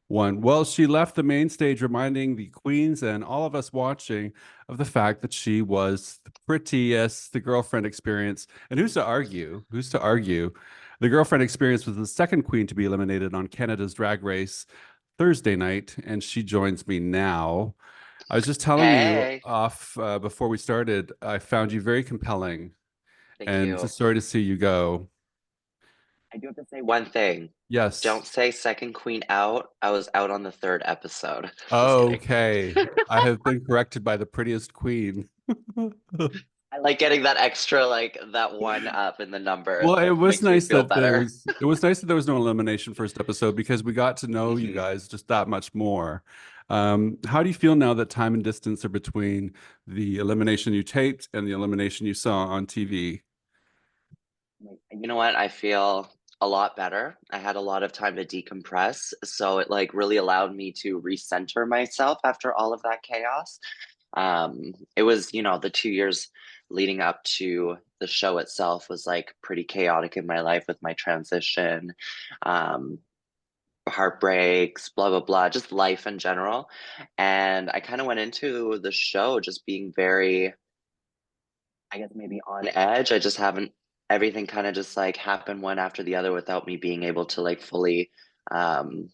one. Well, she left the main stage reminding the queens and all of us watching of the fact that she was the prettiest, the girlfriend experience. And who's to argue? Who's to argue? The girlfriend experience was the second queen to be eliminated on Canada's Drag Race Thursday night, and she joins me now. I was just telling you Hey, off before we started, I found you very compelling, thank and you. just sorry to see you go. I do have to say one thing. Yes. Don't say second queen out. I was out on the third episode. Just kidding. Okay. I have been corrected by the prettiest queen. I like getting that extra, like that one up in the number. Well, it It was makes me nice feel that better. there was no elimination first episode because we got to know you Mhm. guys just that much more. How do you feel now that time and distance are between the elimination you taped and the elimination you saw on TV? You know what? I feel a lot better. I had a lot of time to decompress, so it like really allowed me to recenter myself after all of that chaos. It was, the 2 years leading up to the show itself was like pretty chaotic in my life with my transition, um, heartbreaks, blah, blah, blah, just life in general. And I kind of went into the show just being very, I guess maybe on edge. I just haven't, everything kind of just like happened one after the other without me being able to like fully um,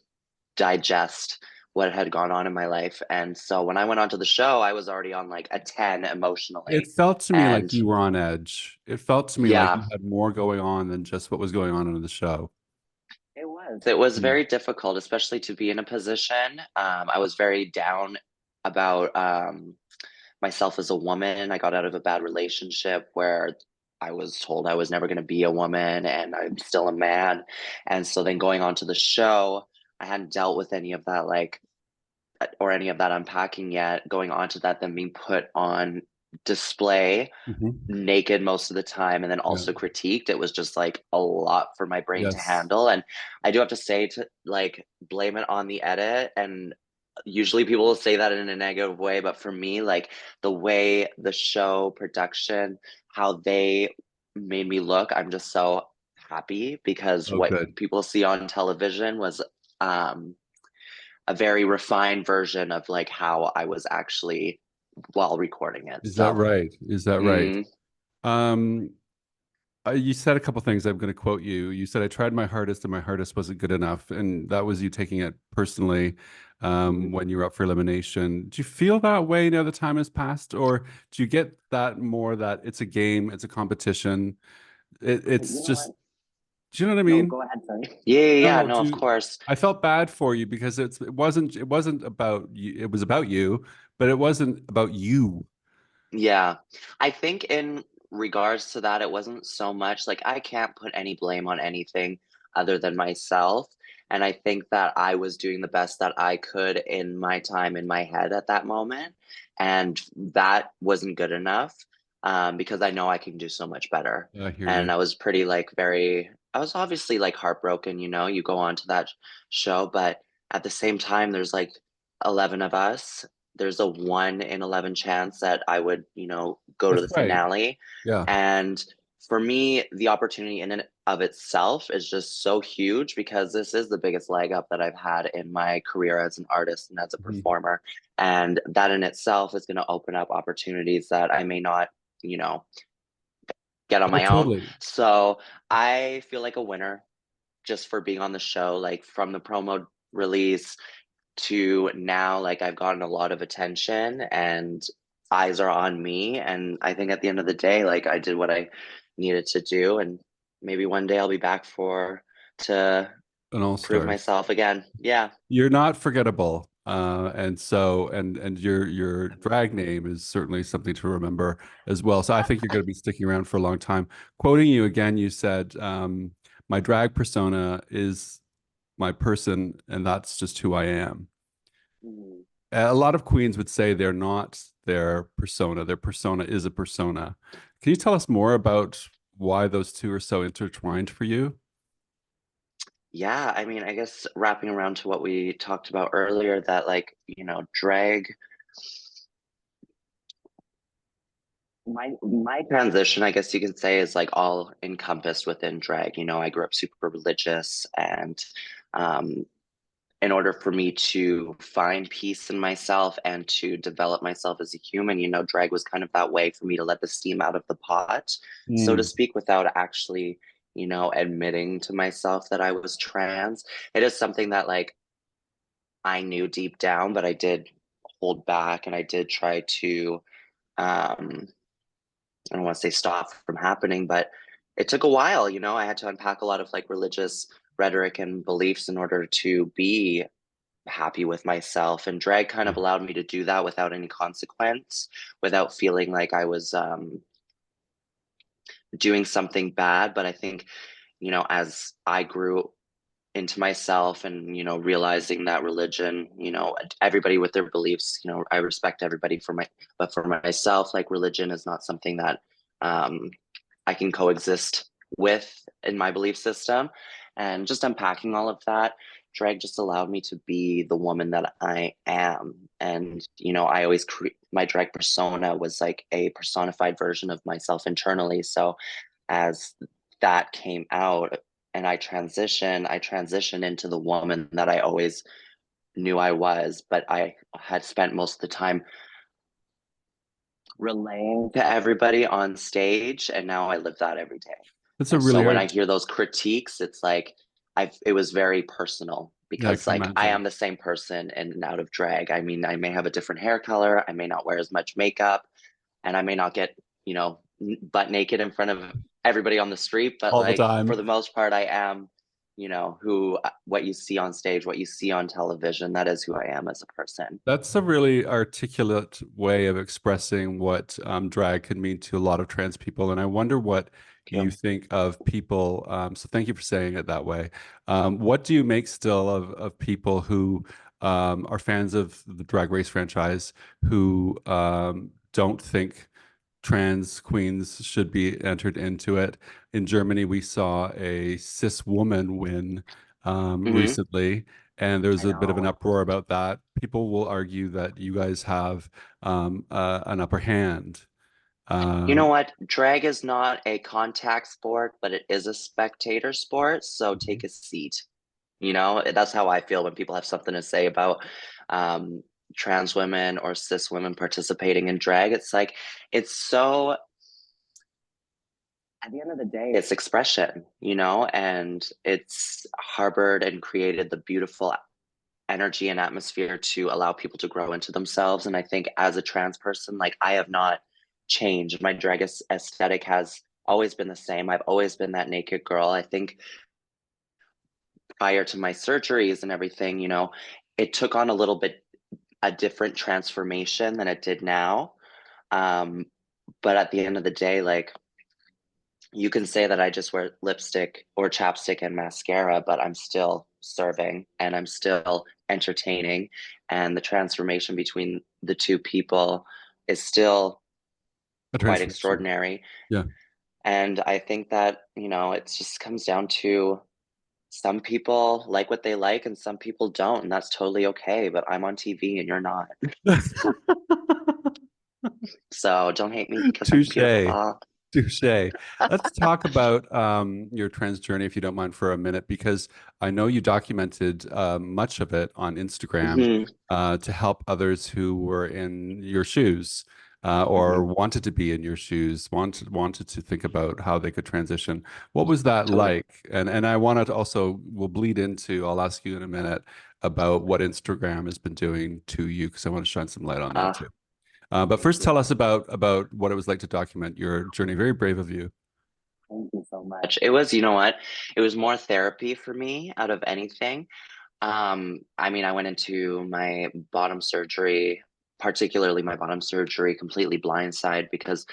digest what had gone on in my life. And so when I went onto the show, I was already on like a 10 It emotionally. felt to me like And you were on edge. It felt to me like yeah, you had more going on than just what was going on in the show. it was. It was Mm. very difficult, especially to be in a position. I was very down about myself as a woman. I got out of a bad relationship where I was told I was never going to be a woman and I'm still a man. And so then going on to the show, I hadn't dealt with any of that, like, or any of that unpacking yet. Going on to that, then being put on display Mhm. naked most of the time and then Yeah. also critiqued, it was just like a lot for my brain to Yes. handle. And I do have to say, to like blame it on the edit, and usually people will say that in a negative way, but for me, like the way the show production, how they made me look, I'm just so happy because Oh, what good. people see on television was um a very refined version of like how I was actually while recording it. Is that So right? Is that right? mm, Um, you said a couple things. I'm going to quote you. You said, "I tried my hardest, and my hardest wasn't good enough," and that was you taking it personally mhm. when you were up for elimination. Do you feel that way now that time has passed, or do you get that more that it's a game, it's a competition, You it's know just, what? do you know what I No, mean? go ahead, sorry. Yeah, yeah, yeah. No, No, do of you, course. I felt bad for you because it wasn't about you. It was about you, but it wasn't about you. Yeah. I think in regards to that, it wasn't so much like I can't put any blame on anything other than myself. And I think that I was doing the best that I could in my time in my head at that moment. And that wasn't good enough, because I know I can do so much better. I hear And you. I was pretty like very, I was obviously like heartbroken, you go on to that show, but at the same time, there's like 11 of us. There's a 1 in 11 chance that I would, go to That's the right. finale. Yeah. And for me, the opportunity in and of itself is just so huge because this is the biggest leg up that I've had in my career as an artist and as a Mhm. performer. And that in itself is going to open up opportunities that I may not, you know, get on Oh, my own. totally. So I feel like a winner just for being on the show, like from the promo release to now, like I've gotten a lot of attention and eyes are on me. And I think at the end of the day, like I did what I needed to do. And maybe one day I'll be back for to An all prove stars. myself again. Yeah. You're not forgettable. And so and your drag name is certainly something to remember as well. So I think you're going to be sticking around for a long time. Quoting you again, you said, my drag persona is my person, and that's just who I am. Mhm. A lot of queens would say they're not their persona. Their persona is a persona. Can you tell us more about why those two are so intertwined for you? Yeah, I mean, I guess wrapping around to what we talked about earlier, that like, drag, my transition, I guess you could say, is like all encompassed within drag. I grew up super religious and um in order for me to find peace in myself and to develop myself as a human, drag was kind of that way for me to let the steam out of the pot, so to Mm. speak, without actually, admitting to myself that I was trans. It is something that like I knew deep down, but I did hold back and I did try to um I don't want to say stop from happening, but it took a while, I had to unpack a lot of like religious rhetoric and beliefs in order to be happy with myself. And drag kind of allowed me to do that without any consequence, without feeling like I was doing something bad. But I think, as I grew into myself and, realizing that religion, everybody with their beliefs, I respect everybody but for myself, like religion is not something that um, I can coexist with in my belief system. And just unpacking all of that, drag just allowed me to be the woman that I am. And, I always my drag persona was like a personified version of myself internally. So as that came out and I transitioned into the woman that I always knew I was, but I had spent most of the time relaying to everybody on stage, and now I live that every day. That's a And so really when I hard. hear those critiques, it's like it was very personal Yeah, I because can like I imagine. am the same person in and out of drag. I mean, I may have a different hair color, I may not wear as much makeup, and I may not get, butt naked in front of everybody on the street, but All the like for time. the most part, I am, who what you see on stage, what you see on television, that is who I am as a person. That's a really articulate way of expressing what drag can mean to a lot of trans people. And I wonder what you Thank think of people. So thank you for saying it that way. What do you make still of people who are fans of the Drag Race franchise who don't think trans queens should be entered into it? In Germany, we saw a cis woman win you. recently, and there's I a bit of an know. uproar about that. People will argue that you guys have an upper hand. You know Um, what? Drag is not a contact sport, but it is a spectator sport. So take a seat. That's how I feel when people have something to say about um, trans women or cis women participating in drag. It's like, it's so, at the end of the day, it's expression, and it's harbored and created the beautiful energy and atmosphere to allow people to grow into themselves. And I think as a trans person, like I have not changed. My drag aesthetic has always been the same. I've always been that naked girl. I think prior to my surgeries and everything, it took on a little bit a different transformation than it did now. Um, but at the end of the day, like you can say that I just wear lipstick or chapstick and mascara, but I'm still serving and I'm still entertaining. And the transformation between the two people is still a quite transformation. extraordinary. Yeah. And I think that, it just comes down to some people like what they like and some people don't. And that's totally okay. But I'm on TV and you're not. So don't hate me because I'm Touche. beautiful. Touche. Let's talk about your trans journey, if you don't mind, for a minute, because I know you documented much of it on Instagram Hmm. to help others who were in your shoes or Hmm. wanted to be in your shoes, wanted to think about how they could transition. What was that Totally. like? And I wanted to also, we'll bleed into, I'll ask you in a minute about what Instagram has been doing to you, because I want to shine some light on that Uh, too. But Thank first, you. tell us about what it was like to document your journey. Very brave of you. Thank you so much. It was, you know what? It was more therapy for me out of anything. I mean, I went into my bottom surgery, particularly my bottom surgery, completely blindsided because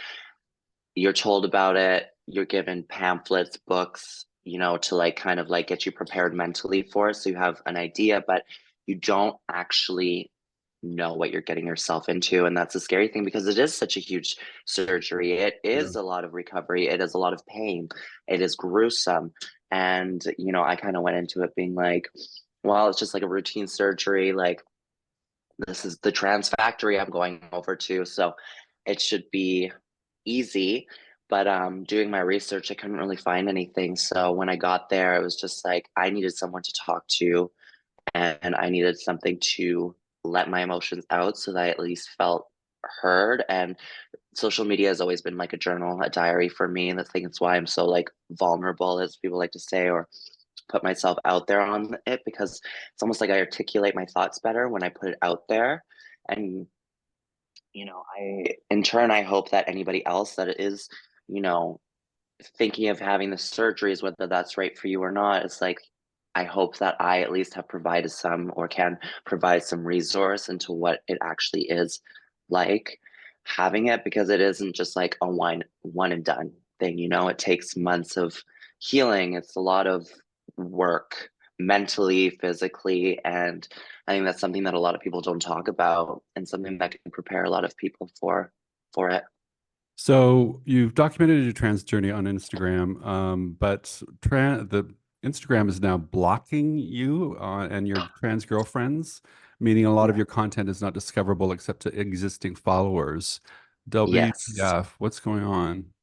you're told about it, you're given pamphlets, books, to like kind of like get you prepared mentally for it. So you have an idea, but you don't actually know what you're getting yourself into. And that's a scary thing because it is such a huge surgery. It Yeah. is a lot of recovery, it is a lot of pain, it is gruesome. And, I kind of went into it being like, well, it's just like a routine surgery. Like, this is the trans factory I'm going over to. So it should be easy. But doing my research, I couldn't really find anything. So when I got there, it was just like I needed someone to talk to and I needed something to let my emotions out so that I at least felt heard. And social media has always been like a journal, a diary for me. And I think it's why I'm so like vulnerable, as people like to say, or put myself out there on it, because it's almost like I articulate my thoughts better when I put it out there. And in turn, I hope that anybody else that is, you know, thinking of having the surgeries, whether that's right for you or not, it's like I hope that I at least have provided some, or can provide some resource into what it actually is like having it, because it isn't just like a one and done thing. It takes months of healing. It's a lot of work mentally, physically, and I think that's something that a lot of people don't talk about, and something that can prepare a lot of people for it. So you've documented your trans journey on Instagram, but the Instagram is now blocking you and your trans girlfriends, meaning a lot of Yeah. your content is not discoverable except to existing followers. Yes. WTF, what's going on?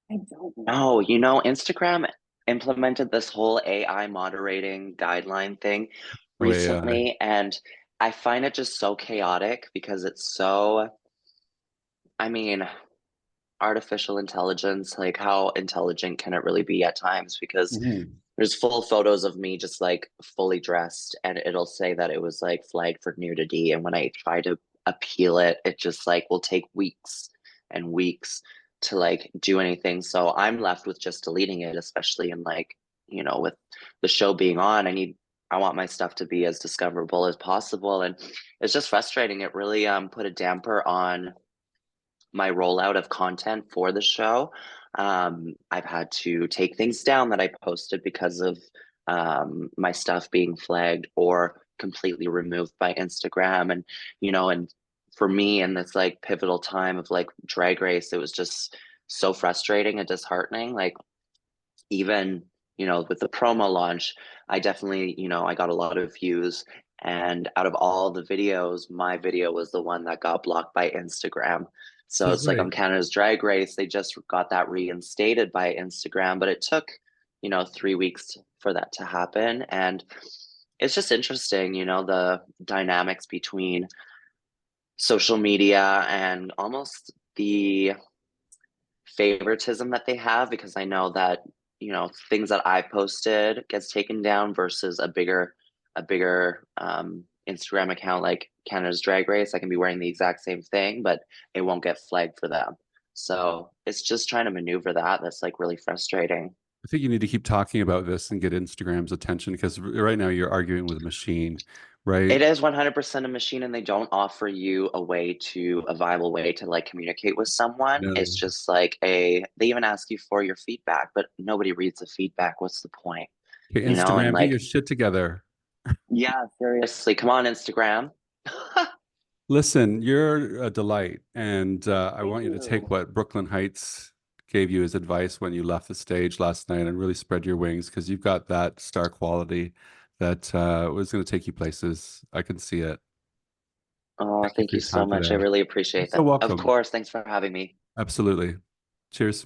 I don't know. Instagram implemented this whole AI moderating guideline thing Oh, AI. recently, and I find it just so chaotic because it's so, I mean, artificial intelligence, like how intelligent can it really be at times? Because Mhm. there's full photos of me just like fully dressed, and it'll say that it was like flagged for nudity. And when I try to appeal it, it just like will take weeks and weeks to like do anything. So I'm left with just deleting it, especially in like, with the show being on. I want my stuff to be as discoverable as possible. And it's just frustrating. It really put a damper on my rollout of content for the show. I've had to take things down that I posted because of my stuff being flagged or completely removed by Instagram. And for me in this like pivotal time of like Drag Race, it was just so frustrating and disheartening. Like, even with the promo launch, I definitely, I got a lot of views, and out of all the videos, my video was the one that got blocked by Instagram. So So it's like great. on Canada's Drag Race, they just got that reinstated by Instagram, but it took 3 weeks for that to happen. And it's just interesting, the dynamics between social media and almost the favoritism that they have, because I know that things that I posted gets taken down versus a bigger Instagram account like Canada's Drag Race. I can be wearing the exact same thing, but it won't get flagged for them. So it's just trying to maneuver that's like really frustrating. I think you need to keep talking about this and get Instagram's attention because right now you're arguing with a machine, right? It is 100% a machine, and they don't offer you a viable way to like communicate with someone. It's No. just like they even ask you for your feedback, but nobody reads the feedback. What's the point? Okay, And Instagram, get your like, shit together. yeah, seriously, come on, Instagram. Listen, you're a delight, and I Thank want you to take you. what Brooklyn Heights gave you as advice when you left the stage last night and really spread your wings because you've got that star quality that was going to take you places. I can see it. Oh, Thank you thank for you your so time much. I today. really You're appreciate so that. Of welcome. course, thanks for having me. Absolutely. Cheers.